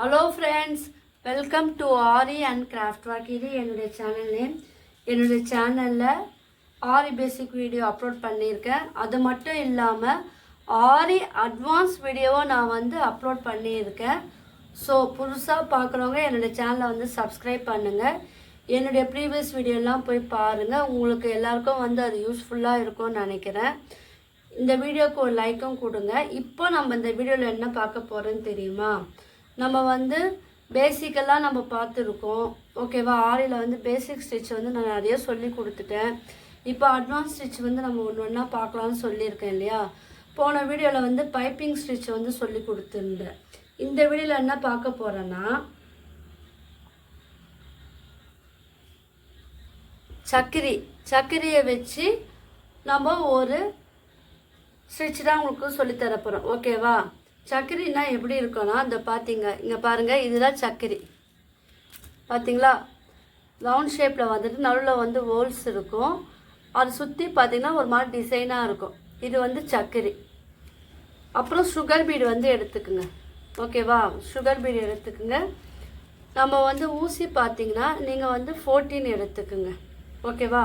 Hello friends, welcome to aari and craft work. இது என்னுடைய channel name. என்னுடைய சேனலில் ஆரி பேசிக் வீடியோ அப்லோட் பண்ணியிருக்கேன். அது மட்டும் இல்லாமல் ஆரி அட்வான்ஸ் வீடியோவும் நான் அப்லோட் பண்ணியிருக்கேன். ஸோ புதுசாக பார்க்குறவங்க என்னுடைய சேனலை சப்ஸ்கிரைப் பண்ணுங்கள். என்னுடைய ப்ரீவியஸ் வீடியோலாம் போய் பாருங்கள். உங்களுக்கு எல்லாருக்கும் அது யூஸ்ஃபுல்லாக இருக்கும்னு நினைக்கிறேன். இந்த வீடியோவுக்கு ஒரு லைக்கும் கொடுங்க. இப்போ நம்ம இந்த வீடியோவில் என்ன பார்க்க போகிறோன்னு தெரியுமா? நம்ம பேசிக்கெல்லாம் நம்ம பார்த்துருக்கோம். ஓகேவா? ஆரியில் பேசிக் ஸ்டிச் நான் நிறைய சொல்லி கொடுத்துட்டேன். இப்போ அட்வான்ஸ் ஸ்டிச் நம்ம ஒன்று ஒன்றா பார்க்கலான்னு சொல்லியிருக்கேன் இல்லையா? போன வீடியோவில் பைப்பிங் ஸ்டிச் சொல்லி கொடுத்துருந்தேன். இந்த வீடியோவில் என்ன பார்க்க போகிறேன்னா, சக்கரியை வச்சு நம்ம ஒரு ஸ்டிச் தான் உங்களுக்கு சொல்லித்தர போகிறோம். ஓகேவா? சக்கரின்னா எப்படி இருக்கும்னா, இந்த பார்த்தீங்க, இங்கே பாருங்கள், இதுதான் சக்கரி. பார்த்தீங்களா? ரவுண்ட் ஷேப்பில் நடுவில் ஹோல்ஸ் இருக்கும். அது சுற்றி பார்த்தீங்கன்னா ஒரு மாதிரி டிசைனாக இருக்கும். இது சக்கரி. அப்புறம் சுகர் பீடு எடுத்துக்குங்க. ஓகேவா? சுகர் பீடு எடுத்துக்குங்க. நம்ம ஊசி பார்த்தீங்கன்னா நீங்கள் 14 எடுத்துக்குங்க. ஓகேவா?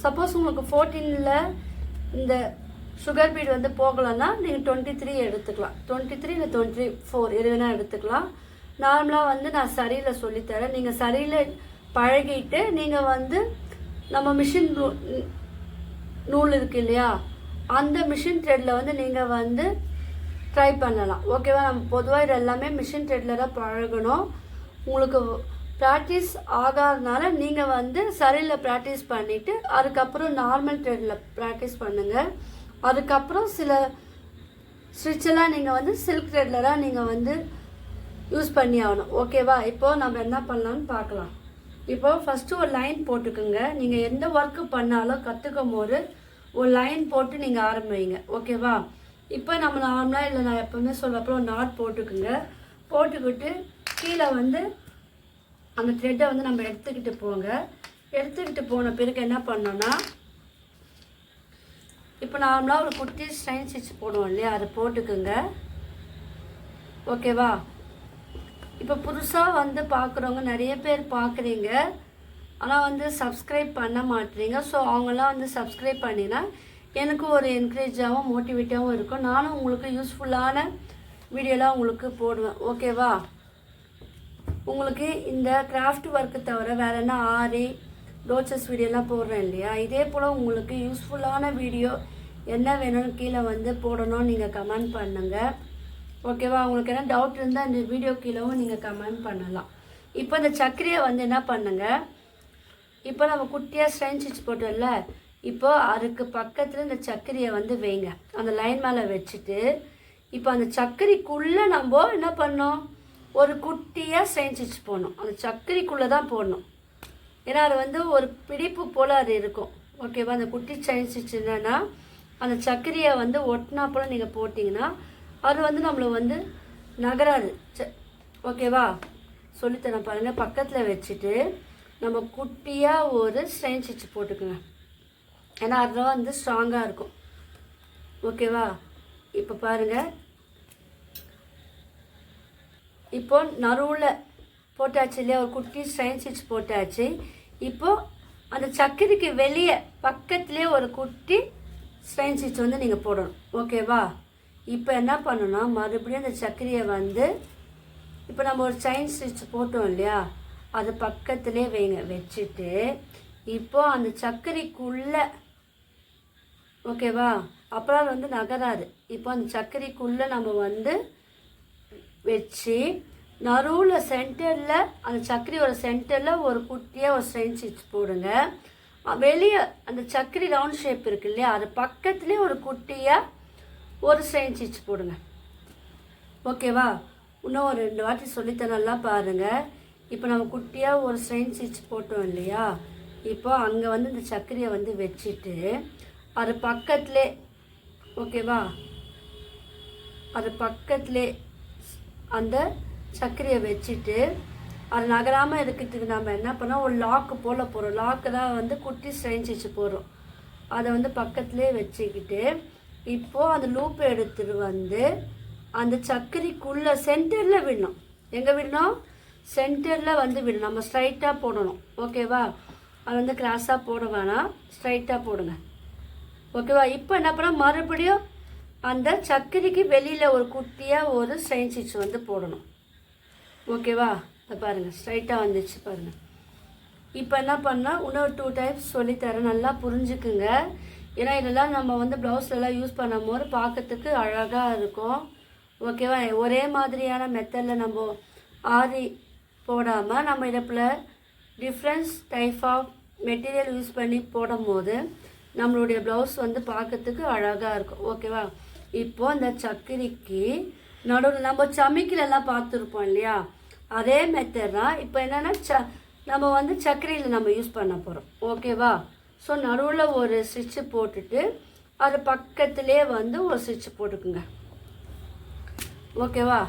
சப்போஸ் உங்களுக்கு 14ல் இந்த சுகர் பீடு போகலன்னா நீங்கள் 23 எடுத்துக்கலாம். 23 இல்லை 24 எது வேணால் எடுத்துக்கலாம். நார்மலாக நான் சரியில் சொல்லித்தரேன். நீங்கள் சரியில் பழகிட்டு நீங்கள் நம்ம மிஷின் நூல் இருக்கு இல்லையா, அந்த மிஷின் த்ரெட்டில் நீங்கள் ட்ரை பண்ணலாம். ஓகேவா? நம்ம பொதுவாக இது எல்லாமே மிஷின் த்ரெட்டில் தான் பழகணும். உங்களுக்கு ப்ராக்டிஸ் ஆகாதனால நீங்கள் சரியில் ப்ராக்டிஸ் பண்ணிவிட்டு அதுக்கப்புறம் நார்மல் த்ரெட்டில் ப்ராக்டிஸ் பண்ணுங்கள். அதுக்கப்புறம் சில ஸ்டிச்செல்லாம் நீங்கள் சில்க் த்ரெட்டில் தான் நீங்கள் யூஸ் பண்ணி ஆகணும். ஓகேவா? இப்போது நம்ம என்ன பண்ணலான்னு பார்க்கலாம். இப்போது ஃபஸ்ட்டு ஒரு லைன் போட்டுக்குங்க. நீங்கள் எந்த ஒர்க்கு பண்ணாலும் கற்றுக்கும் போது ஒரு லைன் போட்டு நீங்கள் ஆரம்பிங்க. ஓகேவா? இப்போ நம்ம நார்மலாக இல்லை, நான் எப்போவுமே சொல்கிறப்போ ஒரு நாட் போட்டுக்குங்க. போட்டுக்கிட்டு கீழே அந்த த்ரெட்டை நம்ம எடுத்துக்கிட்டு போங்க. எடுத்துக்கிட்டு போன பிறகு என்ன பண்ணோன்னா, இப்போ நார்மலாக ஒரு குட்டி ஸ்ட்ரைன் ஸ்டிச் போடுவோம் இல்லையா, அதை போட்டுக்குங்க. ஓகேவா? இப்போ புதுசாக பார்க்குறவங்க நிறைய பேர் பார்க்குறீங்க, ஆனால் சப்ஸ்கிரைப் பண்ண மாட்டேறீங்க. ஸோ அவங்களாம் சப்ஸ்கிரைப் பண்ணினா எனக்கு ஒரு என்கரேஜாகவும் மோட்டிவேட்டாகவும் இருக்கும். நானும் உங்களுக்கு யூஸ்ஃபுல்லான வீடியோலாம் உங்களுக்கு போடுவேன். ஓகேவா? உங்களுக்கு இந்த கிராஃப்ட் ஒர்க்கு தவிர வேறு என்ன ஆரி ரோச்சஸ் வீடியோலாம் போடுறேன் இல்லையா, இதே போல் உங்களுக்கு யூஸ்ஃபுல்லான வீடியோ என்ன வேணும்னு கீழே போடணும்னு நீங்கள் கமெண்ட் பண்ணுங்கள். ஓகேவா? உங்களுக்கு என்ன டவுட் இருந்தால் இந்த வீடியோ கீழவும் நீங்கள் கமெண்ட் பண்ணலாம். இப்போ இந்த சக்கரியை என்ன பண்ணுங்கள், இப்போ நம்ம குட்டியாக ஸ்ட்ரைன் ஸ்டிச் போட்டோம்ல, இப்போது அதுக்கு பக்கத்தில் இந்த சக்கரியை வைங்க. அந்த லைன் மேலே வச்சுட்டு இப்போ அந்த சக்கரிக்குள்ளே நம்ம என்ன பண்ணோம், ஒரு குட்டியாக ஸ்ட்ரைன் ஸ்டிச் போடணும். அந்த சக்கரிக்குள்ளே தான் போடணும். ஏன்னா அது ஒரு பிடிப்பு போல் அது இருக்கும். ஓகேவா? அந்த குட்டி ஸ்ட்ரைன் ஸ்டிச் என்னென்னா, அந்த சக்கரியை ஒட்டினா போல் நீங்கள் போட்டிங்கன்னா அது நம்மளை நகராது. ஓகேவா? சொல்லித்தரேன் பாருங்கள். பக்கத்தில் வச்சுட்டு நம்ம குட்டியாக ஒரு ஸ்ட்ரைன் ஸ்டிச் போட்டுக்குங்க. ஏன்னா அதுதான் ஸ்ட்ராங்காக இருக்கும். ஓகேவா? இப்போ பாருங்கள், இப்போ நடுவில் போட்டாச்சு இல்லையா, ஒரு குட்டி ஸ்ட்ரைன் ஸ்டிச் போட்டாச்சு. இப்போது அந்த சக்கரிக்கு வெளியே பக்கத்துலேயே ஒரு குட்டி ஸ்ட்ரைன் ஸ்டிச் நீங்கள் போடணும். ஓகேவா? இப்போ என்ன பண்ணணும்னா, மறுபடியும் அந்த சக்கரியை இப்போ நம்ம ஒரு செயின் ஸ்டிச் போட்டோம் இல்லையா, அது பக்கத்துலேயே வைங்க. வச்சுட்டு இப்போது அந்த சக்கரிக்குள்ளே, ஓகேவா, அப்புறம் அது நகராது. இப்போ அந்த சக்கரிக்குள்ளே நம்ம வச்சு நடுவில் சென்டரில், அந்த சக்கரியோட சென்டரில் ஒரு குட்டியாக ஒரு ஸ்ட்ரைன் ஸ்டிச் போடுங்க. வெளியே அந்த சக்கரி ரவுண்ட் ஷேப் இருக்கு இல்லையா, அது பக்கத்துலேயே ஒரு குட்டியாக ஒரு ஸ்ட்ரைன் ஸ்டிச் போடுங்க. ஓகேவா? இன்னும் ஒரு 2 வாட்டி சொல்லித்தரலாம் பாருங்கள். இப்போ நம்ம குட்டியாக ஒரு ஸ்ட்ரைன் ஸ்டிச் போட்டோம் இல்லையா, இப்போ அங்கே இந்த சக்கரியை வச்சுட்டு அது பக்கத்துலே, ஓகேவா, அது பக்கத்துலே அந்த சக்கரியை வச்சுட்டு அது நகராமல் இருக்கிறதுக்கு நம்ம என்ன பண்ணோம், ஒரு லாக்கு போல் போகிறோம். லாக்கு தான் குட்டி ஸ்ட்ரைன் ஸ்டிச் போடுறோம். அதை பக்கத்துலேயே வச்சுக்கிட்டு இப்போது அந்த லூப்பை எடுத்துகிட்டு அந்த சக்கரிக்குள்ளே சென்டரில் விடணும். எங்கே விடணும்? சென்டரில் வந்து விடணும். நம்ம ஸ்ட்ரைட்டாக போடணும். ஓகேவா? அது வந்து கிராஸாக போட வேணாம், ஸ்ட்ரைட்டாக போடுங்க. ஓகேவா? இப்போ என்ன பண்ணால் மறுபடியும் அந்த சக்கரைக்கு வெளியில் ஒரு குட்டியாக ஒரு ஸ்ட்ரெயின் ஸ்டிச் வந்து போடணும். ஓகேவா? இதை பாருங்கள், ஸ்ட்ரைட்டாக வந்துச்சு பாருங்கள். இப்போ என்ன பண்ணால் இன்னொரு 2 டைப்ஸ் சொல்லித்தரேன், நல்லா புரிஞ்சுக்குங்க. ஏன்னா இதெல்லாம் நம்ம வந்து ப்ளவுஸ்லலாம் யூஸ் பண்ணும் போது பார்க்கறதுக்கு அழகாக இருக்கும். ஓகேவா? ஒரே மாதிரியான மெத்தடில் நம்ம ஆரி போடாமல் நம்ம இதில் differents type of material use பண்ணி போடும் போது நம்மளுடைய ப்ளவுஸ் வந்து பார்க்கறதுக்கு அழகாக இருக்கும். ஓகேவா? இப்போது இந்த சக்கரைக்கு நடுவில் நம்ம சமைக்கலெல்லாம் பார்த்துருப்போம் இல்லையா, அதே மெத்தட் தான். இப்போ என்னென்னா நம்ம வந்து சக்கரையில் நம்ம யூஸ் பண்ண போகிறோம். ஓகேவா? ஸோ நடுவில் ஒரு ஸ்டிச்சு போட்டுட்டு அது பக்கத்துலேயே வந்து ஒரு ஸ்டிச்சு போட்டுக்குங்க. ஓகேவா?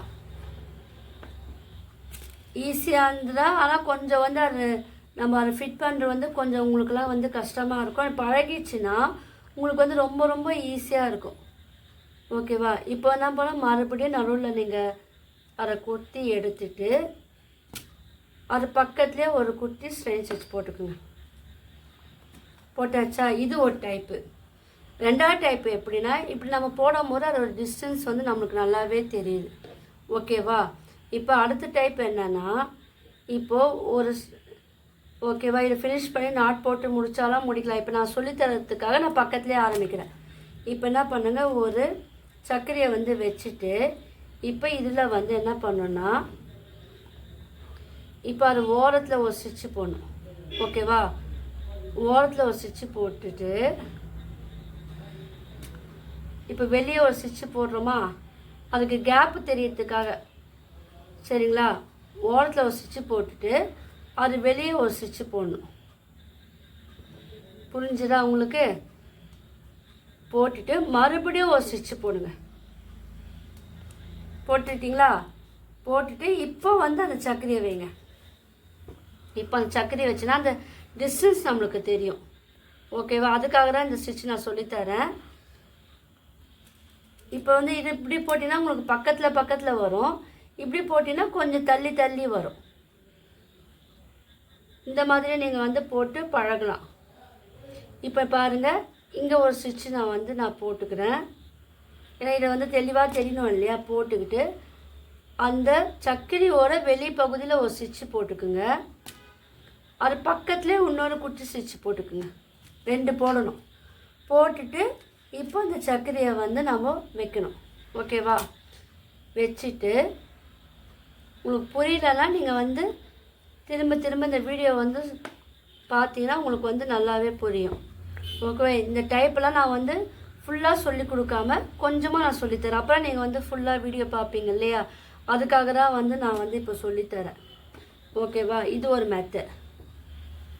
ஈஸியாக இருந்ததா, ஆனால் கொஞ்சம் வந்து அது நம்ம அதை ஃபிட் பண்ணுறது வந்து கொஞ்சம் உங்களுக்குலாம் வந்து கஷ்டமாக இருக்கும். பழகிடுச்சுன்னா உங்களுக்கு வந்து ரொம்ப ரொம்ப ஈஸியாக இருக்கும். ஓகேவா? இப்போ என்ன பண்ணால் மறுபடியும் நடுவில் நீங்கள் அதை குத்தி எடுத்துட்டு அது பக்கத்துலேயே ஒரு குட்டி ஸ்ட்ரெயின் ஸ்டிச் போட்டுக்குங்க. போட்டாச்சா? இது ஒரு டைப்பு. ரெண்டாவது டைப்பு எப்படின்னா, இப்படி நம்ம போடும் போது அதோட டிஸ்டன்ஸ் வந்து நம்மளுக்கு நல்லாவே தெரியுது. ஓகேவா? இப்போ அடுத்த டைப் என்னென்னா, இப்போது ஒரு ஓகேவா, இதை ஃபினிஷ் பண்ணி நாட் போட்டு முடித்தாலும் முடிக்கலாம். இப்போ நான் சொல்லித்தரத்துக்காக நான் பக்கத்துலேயே ஆரம்பிக்கிறேன். இப்போ என்ன பண்ணுங்க, ஒரு சர்க்கரையை வந்து வச்சுட்டு இப்போ இதில் வந்து என்ன பண்ணணுன்னா, இப்போ அது ஓரத்தில் ஒரு ஸ்டிச்சு போடணும். ஓகேவா? ஓரத்தில் ஒரு ஸ்டிச்சு போட்டுட்டு இப்போ வெளியே ஒரு ஸ்டிச்சு போடுறோமா, அதுக்கு கேப்பு தெரியறதுக்காக, சரிங்களா, ஓரத்தில் ஒரு ஸ்டிச்சு போட்டுட்டு அது வெளியே ஒரு ஸ்டிச்சு போடணும். புரிஞ்சுதா உங்களுக்கு? போட்டுட்டு மறுபடியும் ஒரு ஸ்டிச்சு போடுங்க. போட்டுட்டிங்களா? போட்டுட்டு இப்போ வந்து அந்த சர்க்கரையை வைங்க. இப்போ அந்த சர்க்கரையை வச்சுன்னா அந்த டிஸ்டன்ஸ் நம்மளுக்கு தெரியும். ஓகேவா? அதுக்காக தான் இந்த ஸ்டிச் நான் சொல்லித்தரேன். இப்போ வந்து இது இப்படி போட்டிங்கன்னா உங்களுக்கு பக்கத்தில் பக்கத்தில் வரும். இப்படி போட்டிங்கன்னா கொஞ்சம் தள்ளி தள்ளி வரும். இந்த மாதிரி நீங்கள் வந்து போட்டு பழகலாம். இப்போ பாருங்கள், இங்கே ஒரு ஸ்டிச்சு நான் போட்டுக்கிறேன். ஏன்னா இதை வந்து தெளிவாக தெரியணும் இல்லையா? போட்டுக்கிட்டு அந்த சர்க்கரையோட வெளி பகுதியில் ஒரு ஸ்டிச்சு போட்டுக்குங்க. அது பக்கத்துலேயே இன்னொரு குட்டி ஸ்டிச்சு போட்டுக்குங்க. 2 போடணும். போட்டுட்டு இப்போ இந்த சர்க்கரையை வந்து நம்ம வைக்கணும். ஓகேவா? வச்சுட்டு உங்களுக்கு புரியலன்னா நீங்கள் வந்து திரும்ப திரும்ப இந்த வீடியோ வந்து பார்த்தீங்கன்னா உங்களுக்கு வந்து நல்லாவே புரியும். ஓகே? இந்த டைப்பெல்லாம் நான் வந்து ஃபுல்லாக சொல்லி கொடுக்காம கொஞ்சமாக நான் சொல்லித்தரேன். அப்புறம் நீங்கள் வந்து ஃபுல்லாக வீடியோ பார்ப்பீங்க இல்லையா, அதுக்காக தான் வந்து நான் வந்து இப்போ சொல்லித்தரேன். ஓகேவா? இது ஒரு மெத்தட்.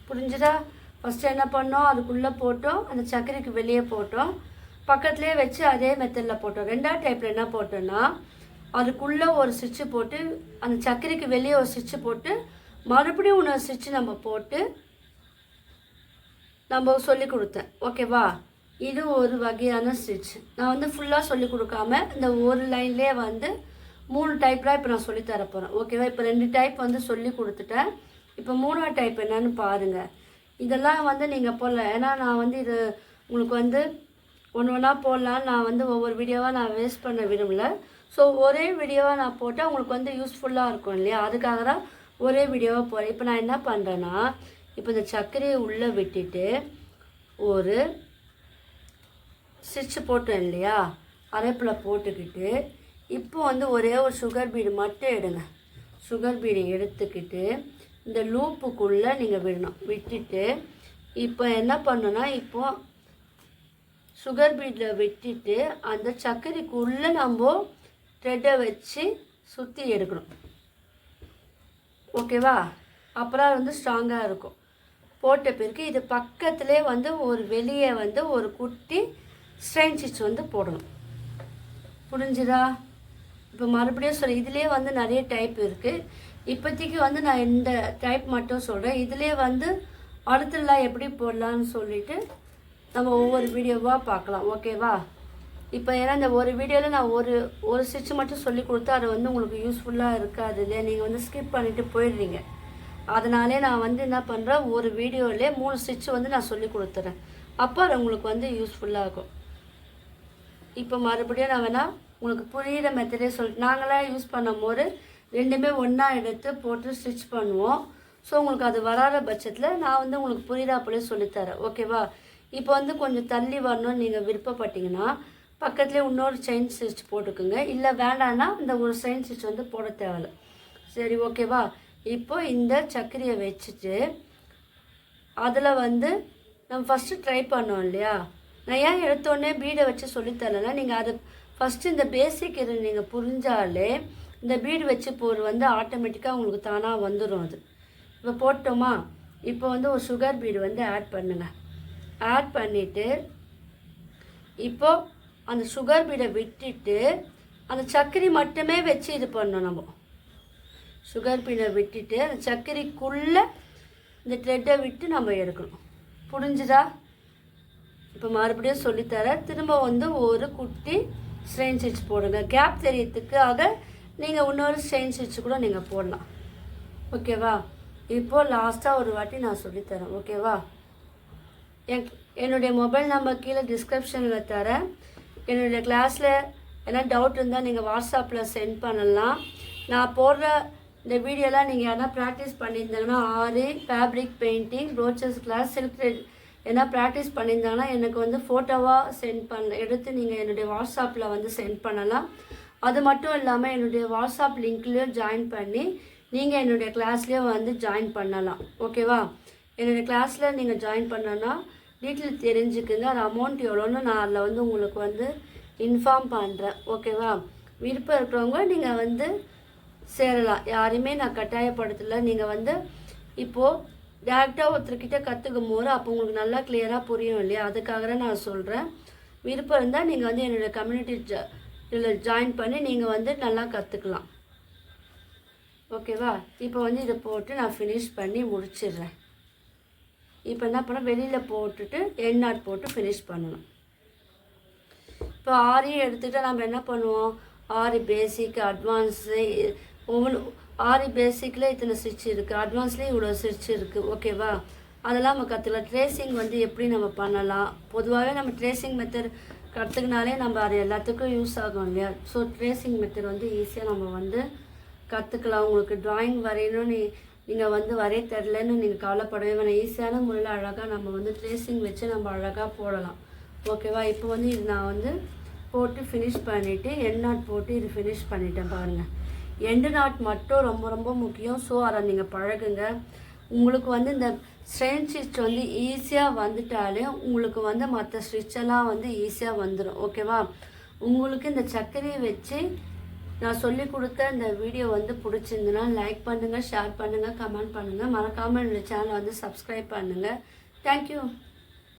புரிஞ்சுதா? ஃபஸ்ட்டு என்ன பண்ணோம், அதுக்குள்ளே போட்டோம், அந்த சர்க்கரைக்கு வெளியே போட்டோம், பக்கத்துலேயே வச்சு அதே மெத்தடில் போட்டோம். ரெண்டாவது டைப்பில் என்ன போட்டோன்னா, அதுக்குள்ளே ஒரு ஸ்டிச்சு போட்டு அந்த சர்க்கரைக்கு வெளியே ஒரு ஸ்டிச்சு போட்டு மறுபடியும் இன்னொரு ஸ்டிச்சு நம்ம போட்டு நம்ம சொல்லி கொடுத்தேன். ஓகேவா? இது ஒரு வகையான ஸ்டிச். நான் வந்து ஃபுல்லாக சொல்லி கொடுக்காம இந்த ஒரு லைன்லேயே வந்து 3 டைப்லாம் இப்போ நான் சொல்லி தரப்போகிறேன். ஓகேவா? இப்போ 2 டைப் வந்து சொல்லி கொடுத்துட்டேன். இப்போ 3ஆவது டைப் என்னன்னு பாருங்கள். இதெல்லாம் வந்து நீங்கள் போடல, ஏன்னா நான் வந்து இது உங்களுக்கு வந்து ஒன்று ஒன்றா போடலாம். நான் வந்து ஒவ்வொரு வீடியோவாக நான் வேஸ்ட் பண்ண விரும்பலை. ஸோ ஒரே வீடியோவாக நான் போட்டால் உங்களுக்கு வந்து யூஸ்ஃபுல்லாக இருக்கும் இல்லையா, அதுக்காக தான் ஒரே வீடியோவாக போகிறேன். இப்போ நான் என்ன பண்ணுறேன்னா, இப்போ இந்த சர்க்கரையை உள்ளே விட்டுட்டு ஒரு ஸ்டிச்சு போட்டேன் இல்லையா, அரைப்பில் போட்டுக்கிட்டு இப்போ வந்து ஒரே ஒரு சுகர் பீடு மட்டும் எடுங்க. சுகர் பீடை எடுத்துக்கிட்டு இந்த லூப்புக்குள்ளே நீங்கள் விடணும். விட்டுட்டு இப்போ என்ன பண்ணணுன்னா, இப்போது சுகர் பீடில் விட்டுட்டு அந்த சர்க்கரைக்குள்ளே நம்ம த்ரெட்டை வச்சு சுற்றி எடுக்கணும். ஓகேவா? அப்புறம் வந்து ஸ்ட்ராங்காக இருக்கும். போட்ட பிறகு இது பக்கத்துலேயே வந்து ஒரு வெளியே வந்து ஒரு குட்டி ஸ்ட்ரெயின் ஸ்டிச் வந்து போடணும். புரிஞ்சுதா? இப்போ மறுபடியும் சொல்ல, இதுலேயே வந்து நிறைய டைப் இருக்குது. இப்போதைக்கு வந்து நான் இந்த டைப் மட்டும் சொல்கிறேன். இதுலேயே வந்து அடுத்தலாம் எப்படி போடலான்னு சொல்லிவிட்டு நம்ம ஒவ்வொரு வீடியோவாக பார்க்கலாம். ஓகேவா? இப்போ ஏன்னா இந்த ஒரு வீடியோவில் நான் ஒரு ஸ்டிச் மட்டும் சொல்லி கொடுத்தா அது வந்து உங்களுக்கு யூஸ்ஃபுல்லாக இருக்காது இல்லையா, நீங்கள் வந்து ஸ்கிப் பண்ணிவிட்டு போயிடுறீங்க. அதனாலே நான் வந்து என்ன பண்ணுறேன், ஒரு வீடியோவிலே 3 ஸ்டிச் வந்து நான் சொல்லி கொடுத்துறேன். அப்போ அது உங்களுக்கு வந்து யூஸ்ஃபுல்லாக இருக்கும். இப்போ மறுபடியும் நான் வேணால் உங்களுக்கு புரிகிற மெத்தடே நாங்களாம் யூஸ் பண்ணும்போது ரெண்டுமே ஒன்றா எடுத்து போட்டு ஸ்டிச் பண்ணுவோம். ஸோ உங்களுக்கு அது வராத பட்சத்தில் நான் வந்து உங்களுக்கு புரியுதாப்புலே சொல்லித்தரேன். ஓகேவா? இப்போ வந்து கொஞ்சம் தள்ளி வரணும்னு நீங்கள் விருப்பப்பட்டீங்கன்னா பக்கத்துலேயே இன்னொரு செயின் ஸ்டிச் போட்டுக்குங்க. இல்லை வேண்டான்னா இந்த ஒரு செயின் ஸ்டிச் வந்து போட தேவையில்லை. சரி, ஓகேவா? இப்போ இந்த சக்கரையை வச்சுட்டு அதில் வந்து நம்ம ஃபஸ்ட்டு ட்ரை பண்ணோம் இல்லையா, நான் ஏன் எடுத்தோடனே பீடை வச்சு சொல்லித்தரேன்னா நீங்கள் அது ஃபஸ்ட்டு இந்த பேசிக் இது நீங்கள் புரிஞ்சாலே இந்த பீடு வச்சு போர் வந்து ஆட்டோமேட்டிக்காக உங்களுக்கு தானாக வந்துடும். அது இப்போ போட்டோமா, இப்போ வந்து ஒரு சுகர் பீடு வந்து ஆட் பண்ணுங்கள். ஆட் பண்ணிவிட்டு இப்போது அந்த சுகர் பீடை விட்டுட்டு அந்த சர்க்கரை மட்டுமே வச்சு இது பண்ணணும். நம்ம சுகர் பீடை விட்டுட்டு அந்த சர்க்கரைக்குள்ளே இந்த த்ரெட்டை விட்டு நம்ம எடுக்கணும். புரிஞ்சுதா? இப்போ மறுபடியும் சொல்லித்தரேன். திரும்ப வந்து ஒரு குட்டி ஸ்ட்ரெயின் ஸ்டிச் போடுங்க. கேப் தெரியறதுக்காக நீங்கள் இன்னொரு ஸ்ட்ரெயின் ஸ்டிச் கூட நீங்கள் போடலாம். ஓகேவா? இப்போது லாஸ்ட்டாக ஒரு வாட்டி நான் சொல்லித்தரேன். ஓகேவா? என்னுடைய மொபைல் நம்பர் கீழே டிஸ்கிரிப்ஷனில் தரேன். என்னுடைய கிளாஸில் என்ன டவுட் இருந்தால் நீங்கள் வாட்ஸ்அப்பில் சென்ட் பண்ணலாம். நான் போடுற இந்த வீடியோலாம் நீங்கள் எதனா ப்ராக்டிஸ் பண்ணியிருந்தாங்கன்னா aari, fabric painting, brooches class, silk thread ஏன்னா ப்ராக்டிஸ் பண்ணியிருந்தாங்கன்னா எனக்கு வந்து ஃபோட்டோவாக சென்ட் எடுத்து நீங்கள் என்னுடைய வாட்ஸ்அப்பில் வந்து சென்ட் பண்ணலாம். அது மட்டும் இல்லாமல் என்னுடைய வாட்ஸ்அப் லிங்க்லேயும் ஜாயின் பண்ணி நீங்கள் என்னுடைய கிளாஸ்லேயும் வந்து ஜாயின் பண்ணலாம். ஓகேவா? என்னுடைய கிளாஸில் நீங்கள் ஜாயின் பண்ணனா டீட்டெயில் தெரிஞ்சுக்குங்க. அது அமௌண்ட் எவ்வளோன்னு நான் அதில் வந்து உங்களுக்கு வந்து இன்ஃபார்ம் பண்ணுறேன். ஓகேவா? விருப்பம் இருக்கிறவங்க நீங்கள் வந்து சேரலாம். யாரையுமே நான் கட்டாயப்படுத்தலை. நீங்கள் வந்து இப்போது டேரெக்டாக ஒருத்தர்கிட்ட கற்றுக்கும் போது அப்போ உங்களுக்கு நல்லா கிளியராக புரியும் இல்லையா, அதுக்காக தான் நான் சொல்கிறேன். விருப்பம் இருந்தால் நீங்கள் வந்து என்னுடைய கம்யூனிட்டி இதில் ஜாயின் பண்ணி நீங்கள் வந்து நல்லா கற்றுக்கலாம். ஓகேவா? இப்போ வந்து இதை போட்டு நான் ஃபினிஷ் பண்ணி முடிச்சிடுறேன். இப்போ என்ன பண்ண, வெளியில் போட்டுட்டு எண்ட் நாட் போட்டு ஃபினிஷ் பண்ணணும். இப்போ ஆரியும் எடுத்துகிட்டு நம்ம என்ன பண்ணுவோம், ஆரி பேசிக், அட்வான்ஸு, ஒவ்வொன்று ஆரி பேசிக்கில் இத்தனை ஸ்டிச் இருக்குது, அட்வான்ஸ்லேயும் இவ்வளோ ஸ்டிச் இருக்குது. ஓகேவா? அதெல்லாம் நம்ம கற்றுக்கலாம். ட்ரேசிங் வந்து எப்படி நம்ம பண்ணலாம், பொதுவாகவே நம்ம ட்ரேசிங் மெத்தட் கற்றுக்கினாலே நம்ம அது எல்லாத்துக்கும் யூஸ் ஆகும் இல்லையா. ஸோ ட்ரேசிங் மெத்தட் வந்து ஈஸியாக நம்ம வந்து கற்றுக்கலாம். உங்களுக்கு ட்ராயிங் வரையணும்னு நீங்கள் வந்து வரைய தெரிலன்னு நீங்கள் கவலைப்படவே வேணாம். ஈஸியான முறையில் அழகாக நம்ம வந்து ட்ரேசிங் வச்சு நம்ம அழகாக போடலாம். ஓகேவா? இப்போ வந்து இது நான் வந்து போட்டு ஃபினிஷ் பண்ணிவிட்டு எண்ட் நாட் போட்டு இது ஃபினிஷ் பண்ணிட்டேன். பாருங்கள், எண்டு நாட் மட்டும் ரொம்ப ரொம்ப முக்கியம். ஸோ அதை நீங்கள் பழகுங்க. உங்களுக்கு வந்து இந்த ஸ்ட்ரெயின் ஸ்டிச் வந்து ஈஸியாக வந்துட்டாலே உங்களுக்கு வந்து மற்ற ஸ்டிச்செல்லாம் வந்து ஈஸியாக வந்துடும். ஓகேவா? உங்களுக்கு இந்த சர்க்கரையை வச்சு நான் சொல்லி கொடுத்த இந்த வீடியோ வந்து பிடிச்சிருந்துன்னா லைக் பண்ணுங்கள், ஷேர் பண்ணுங்கள், கமெண்ட் பண்ணுங்கள். மறக்காமல் என்னோடய சேனலை வந்து சப்ஸ்கிரைப் பண்ணுங்கள். தேங்க்யூ.